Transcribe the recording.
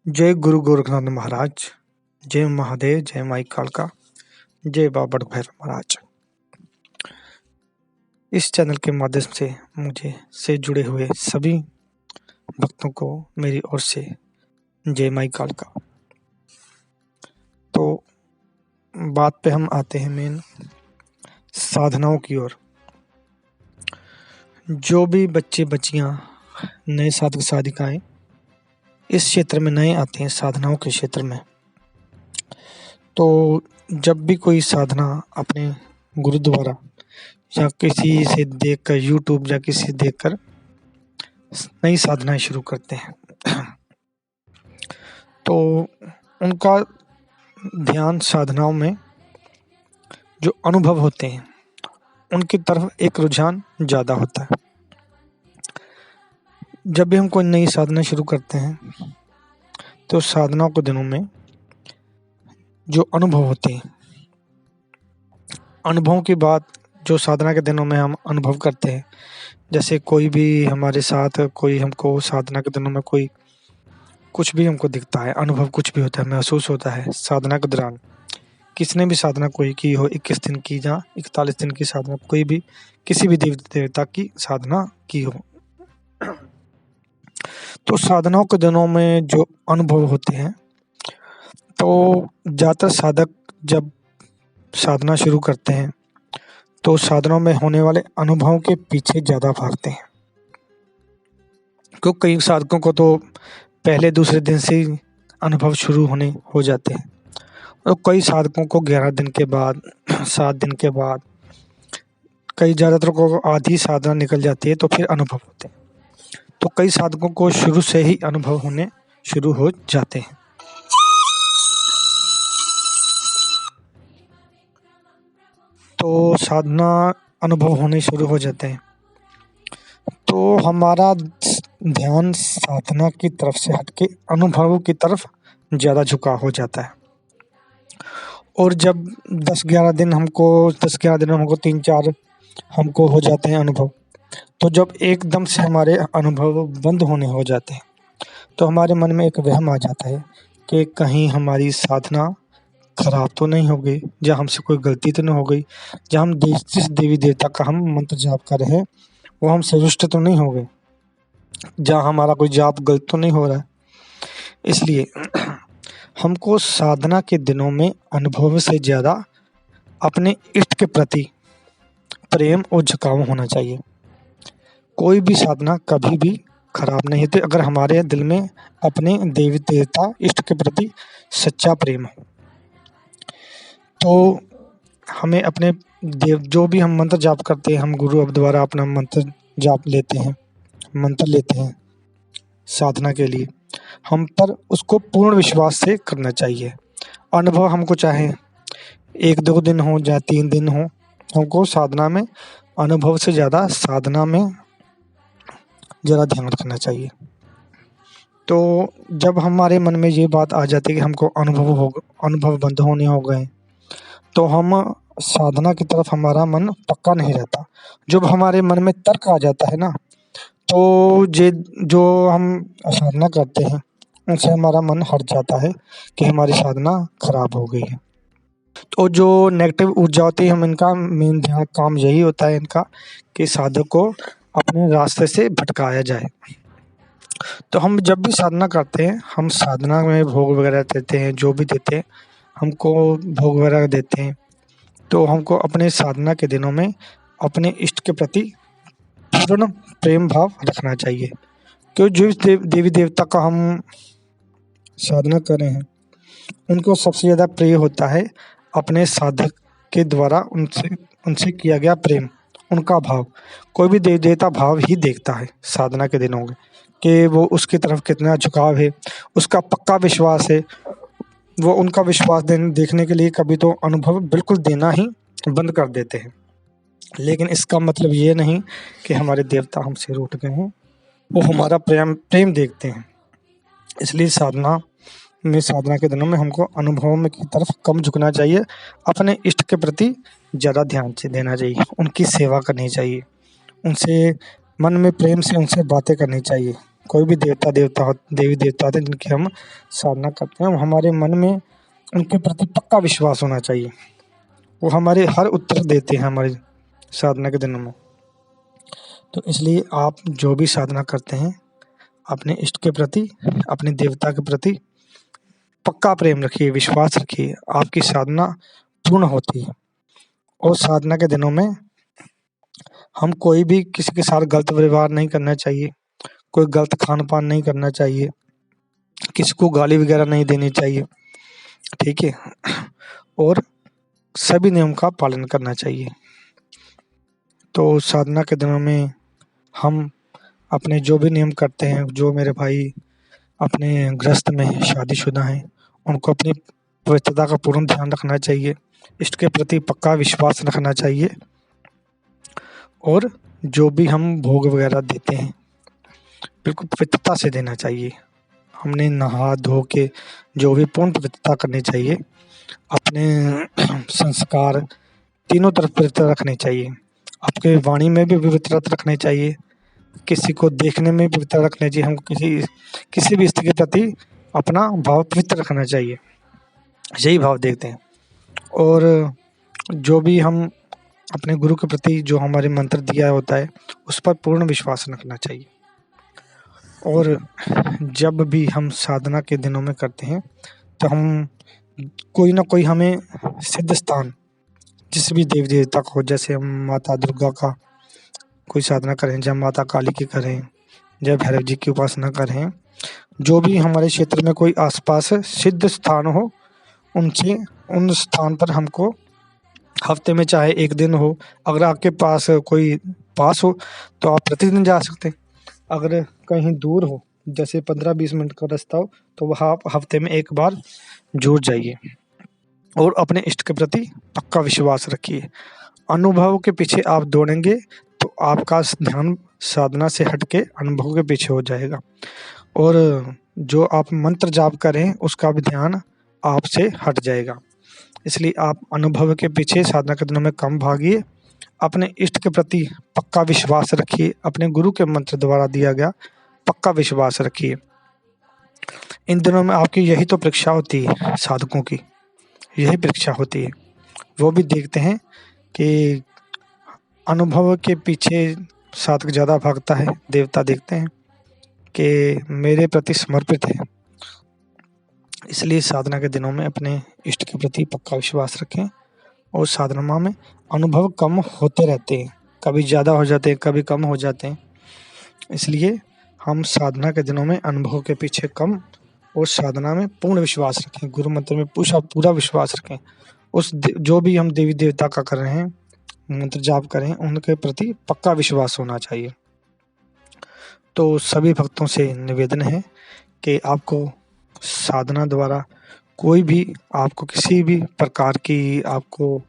जय गुरु गोरखनाथ महाराज। जय महादेव। जय माई कालका। जय बाबा भैरव महाराज। इस चैनल के माध्यम से मुझे से जुड़े हुए सभी भक्तों को मेरी ओर से जय माई कालका। तो बात पे हम आते हैं मेन साधनाओं की ओर। जो भी बच्चे बच्चियां नए साधक साधिकाएं इस क्षेत्र में नए आते हैं, साधनाओं के क्षेत्र में, तो जब भी कोई साधना अपने गुरु द्वारा या किसी से देखकर, यूट्यूब या किसी से देखकर नई साधनाएं शुरू करते हैं तो उनका ध्यान साधनाओं में जो अनुभव होते हैं उनकी तरफ एक रुझान ज़्यादा होता है। जब भी हम कोई नई साधना शुरू करते हैं तो साधनाओं के दिनों में जो अनुभव होते हैं, अनुभवों की बात जो साधना के दिनों में हम अनुभव करते हैं, जैसे कोई भी हमारे साथ कोई हमको साधना के दिनों में कोई कुछ भी हमको दिखता है, अनुभव कुछ भी होता है, महसूस होता है साधना के दौरान, किसने भी साधना कोई की हो, 21 दिन की या 41 दिन की साधना, कोई भी किसी भी देवी देवता की साधना की हो, तो साधनाओं के दिनों में जो अनुभव होते हैं, तो ज़्यादातर साधक जब साधना शुरू करते हैं तो साधनाओं में होने वाले अनुभवों के पीछे ज़्यादा भागते हैं, क्योंकि कई साधकों को तो पहले दूसरे दिन से ही अनुभव शुरू होने हो जाते हैं और कई साधकों को 11 दिन के बाद, 7 दिन के बाद, कई ज़्यादातर को आधी साधना निकल जाती है तो फिर अनुभव होते हैं। तो कई साधकों को शुरू से ही अनुभव होने शुरू हो जाते हैं। तो साधना अनुभव होने शुरू हो जाते हैं तो हमारा ध्यान साधना की तरफ से हटके अनुभवों की तरफ ज़्यादा झुकाव हो जाता है। और जब 10-11 दिन हमको 3-4 हमको हो जाते हैं अनुभव, तो जब एकदम से हमारे अनुभव बंद होने हो जाते हैं तो हमारे मन में एक वहम आ जाता है कि कहीं हमारी साधना खराब तो नहीं हो गई, या हमसे कोई गलती तो नहीं हो गई, या हम जिस देवी देवता का हम मंत्र जाप कर रहे हैं वो हमसे रुष्ट तो नहीं हो गए, जहाँ हमारा कोई जाप गलत तो नहीं हो रहा है। इसलिए हमको साधना के दिनों में अनुभव से ज़्यादा अपने इष्ट के प्रति प्रेम और झुकाव होना चाहिए। कोई भी साधना कभी भी खराब नहीं होती अगर हमारे दिल में अपने देवी देवता इष्ट के प्रति सच्चा प्रेम हो। तो हमें अपने देव जो भी हम मंत्र जाप करते हैं, हम गुरु द्वारा अपना मंत्र जाप लेते हैं, मंत्र लेते हैं साधना के लिए, हम पर उसको पूर्ण विश्वास से करना चाहिए। अनुभव हमको चाहे 1-2 दिन हो या 3 दिन हो, हमको साधना में अनुभव से ज़्यादा साधना में ज़्यादा ध्यान रखना चाहिए। तो जब हमारे मन में ये बात आ जाती है कि हमको अनुभव बंद होने हो गए, तो हम साधना की तरफ हमारा मन पक्का नहीं रहता। जब हमारे मन में तर्क आ जाता है ना, तो जो हम साधना करते हैं उनसे हमारा मन हट जाता है कि हमारी साधना खराब हो गई है। तो जो नेगेटिव ऊर्जा होती है, हम इनका मेन ध्यान काम यही होता है इनका कि साधक को अपने रास्ते से भटकाया जाए। तो हम जब भी साधना करते हैं, हम साधना में भोग वगैरह देते हैं, जो भी देते हैं हमको भोग वगैरह देते हैं, तो हमको अपने साधना के दिनों में अपने इष्ट के प्रति पूर्ण प्रेम भाव रखना चाहिए। क्यों जिस देवी देवता का हम साधना कर रहे हैं उनको सबसे ज़्यादा प्रिय होता है अपने साधक के द्वारा उनसे किया गया प्रेम, उनका भाव। कोई भी देवी देवता भाव ही देखता है साधना के दिनों में कि वो उसकी तरफ कितना झुकाव है, उसका पक्का विश्वास है। वो उनका विश्वास देखने के लिए कभी तो अनुभव बिल्कुल देना ही बंद कर देते हैं, लेकिन इसका मतलब ये नहीं कि हमारे देवता हमसे रूठ गए हैं, वो हमारा प्रेम देखते हैं। इसलिए साधना के दिनों में हमको अनुभवों में की तरफ कम झुकना चाहिए, अपने इष्ट के प्रति ज़्यादा ध्यान से देना चाहिए, उनकी सेवा करनी चाहिए, उनसे मन में प्रेम से उनसे बातें करनी चाहिए, कोई भी देवी देवता होते हैं जिनकी हम साधना करते हैं, हमारे मन में उनके प्रति पक्का विश्वास होना चाहिए। वो हमारे हर उत्तर देते हैं हमारी साधना के दिनों में। तो इसलिए आप जो भी साधना करते हैं, अपने इष्ट के प्रति, अपने देवता के प्रति पक्का प्रेम रखिए, विश्वास रखिए, आपकी साधना पूर्ण होती है। और साधना के दिनों में हम कोई भी किसी के साथ गलत व्यवहार नहीं करना चाहिए, कोई गलत खान-पान नहीं करना चाहिए, किसी को गाली वगैरह नहीं देनी चाहिए, ठीक है? और सभी नियम का पालन करना चाहिए। तो साधना के दिनों में हम अपने जो भी नियम करते हैं, जो मेरे भाई अपने गृहस्थ में शादीशुदा हैं, उनको अपनी पवित्रता का पूर्ण ध्यान रखना चाहिए, इष्ट के प्रति पक्का विश्वास रखना चाहिए और जो भी हम भोग वगैरह देते हैं, बिल्कुल पवित्रता से देना चाहिए। हमने नहा धो के जो भी पूर्ण पवित्रता करनी चाहिए, अपने संस्कार तीनों तरफ पवित्र रखने चाहिए। आपके वाणी में भी पवित्रता रखनी चाहिए, किसी को देखने में पवित्र रखना चाहिए। हमको किसी भी स्त्री के प्रति अपना भाव पवित्र रखना चाहिए, यही भाव देखते हैं। और जो भी हम अपने गुरु के प्रति जो हमारे मंत्र दिया होता है, उस पर पूर्ण विश्वास रखना चाहिए। और जब भी हम साधना के दिनों में करते हैं, तो हम कोई ना कोई हमें सिद्ध स्थान, जिस भी देवी देवता को, जैसे हम माता दुर्गा का कोई साधना करें, जब माता काली की करें, जब भैरव जी की उपासना करें, जो भी हमारे क्षेत्र में कोई आसपास सिद्ध स्थान हो, उन स्थान पर हमको हफ्ते में चाहे 1 दिन हो, अगर आपके पास कोई पास हो तो आप प्रतिदिन जा सकते हैं। अगर कहीं दूर हो, जैसे 15-20 मिनट का रास्ता हो, तो वहाँ आप हफ्ते में 1 बार ज़रूर जाइए और अपने इष्ट के प्रति पक्का विश्वास रखिए। अनुभव के पीछे आप दौड़ेंगे तो आपका ध्यान साधना से हट के अनुभव के पीछे हो जाएगा और जो आप मंत्र जाप करें उसका भी ध्यान आपसे हट जाएगा। इसलिए आप अनुभव के पीछे साधना के दिनों में कम भागिए, अपने इष्ट के प्रति पक्का विश्वास रखिए, अपने गुरु के मंत्र द्वारा दिया गया पक्का विश्वास रखिए। इन दिनों में आपकी यही तो परीक्षा होती है, साधकों की यही परीक्षा होती है। वो भी देखते हैं कि अनुभव के पीछे साधक ज़्यादा भागता है, देवता देखते हैं कि मेरे प्रति समर्पित है। इसलिए साधना के दिनों में अपने इष्ट के प्रति पक्का विश्वास रखें और साधना में अनुभव कम होते रहते हैं, कभी ज़्यादा हो जाते हैं, कभी कम हो जाते हैं। इसलिए हम साधना के दिनों में अनुभव के पीछे कम और साधना में पूर्ण विश्वास रखें, गुरु मंत्र में पूरा विश्वास रखें। जो भी हम देवी देवता का कर रहे हैं, मंत्र जाप करें, उनके प्रति पक्का विश्वास होना चाहिए। तो सभी भक्तों से निवेदन है कि आपको साधना द्वारा कोई भी आपको किसी भी प्रकार की आपको